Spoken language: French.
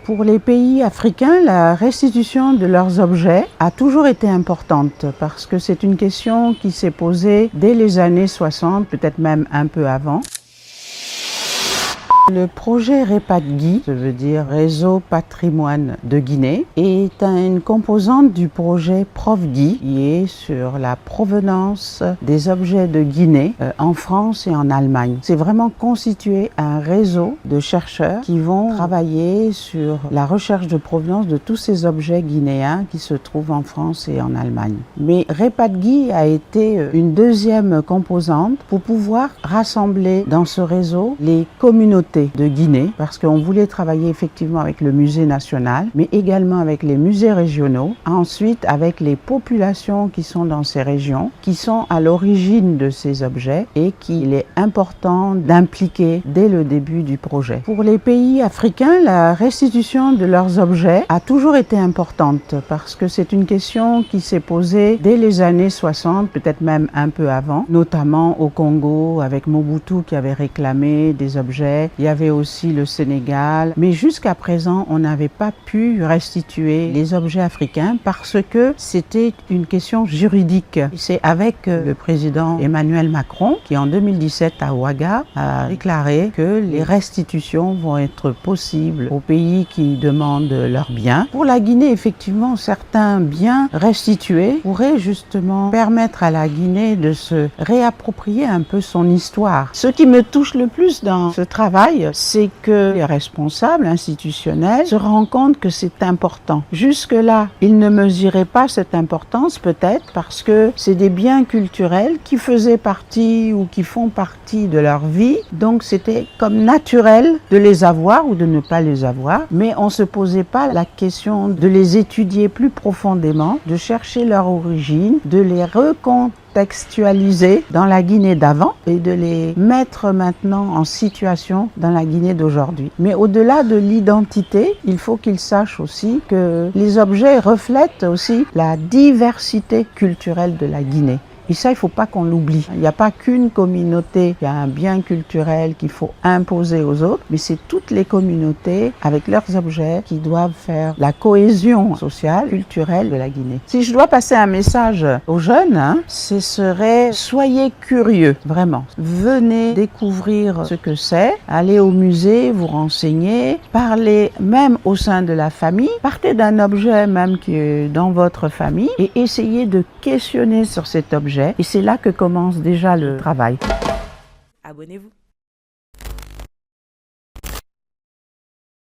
Pour les pays africains, la restitution de leurs objets a toujours été importante parce que c'est une question qui s'est posée dès les années 60, peut-être même un peu avant. Le projet REPATGui, ça veut dire Réseau Patrimoine de Guinée, est une composante du projet PROFGui qui est sur la provenance des objets de Guinée en France et en Allemagne. C'est vraiment constitué un réseau de chercheurs qui vont travailler sur la recherche de provenance de tous ces objets guinéens qui se trouvent en France et en Allemagne. Mais REPATGui a été une deuxième composante pour pouvoir rassembler dans ce réseau les communautés de Guinée, parce qu'on voulait travailler effectivement avec le musée national, mais également avec les musées régionaux, ensuite avec les populations qui sont dans ces régions, qui sont à l'origine de ces objets et qu'il est important d'impliquer dès le début du projet. Pour les pays africains, la restitution de leurs objets a toujours été importante parce que c'est une question qui s'est posée dès les années 60, peut-être même un peu avant, notamment au Congo avec Mobutu qui avait réclamé des objets. Il y avait aussi le Sénégal, mais jusqu'à présent, on n'avait pas pu restituer les objets africains parce que c'était une question juridique. C'est avec le président Emmanuel Macron qui, en 2017 à Ouaga, a déclaré que les restitutions vont être possibles aux pays qui demandent leurs biens. Pour la Guinée, effectivement, certains biens restitués pourraient justement permettre à la Guinée de se réapproprier un peu son histoire. Ce qui me touche le plus dans ce travail, c'est que les responsables institutionnels se rendent compte que c'est important. Jusque-là, ils ne mesuraient pas cette importance, peut-être parce que c'est des biens culturels qui faisaient partie ou qui font partie de leur vie. Donc c'était comme naturel de les avoir ou de ne pas les avoir. Mais on ne se posait pas la question de les étudier plus profondément, de chercher leur origine, de les recontextualiser dans la Guinée d'avant et de les mettre maintenant en situation dans la Guinée d'aujourd'hui. Mais au-delà de l'identité, il faut qu'ils sachent aussi que les objets reflètent aussi la diversité culturelle de la Guinée. Et ça, il ne faut pas qu'on l'oublie. Il n'y a pas qu'une communauté qui a un bien culturel qu'il faut imposer aux autres, mais c'est toutes les communautés avec leurs objets qui doivent faire la cohésion sociale, culturelle de la Guinée. Si je dois passer un message aux jeunes, ce serait soyez curieux, vraiment. Venez découvrir ce que c'est, allez au musée, vous renseigner, parlez même au sein de la famille, partez d'un objet même qui est dans votre famille et essayez de questionner sur cet objet. Et c'est là que commence déjà le travail. Abonnez-vous.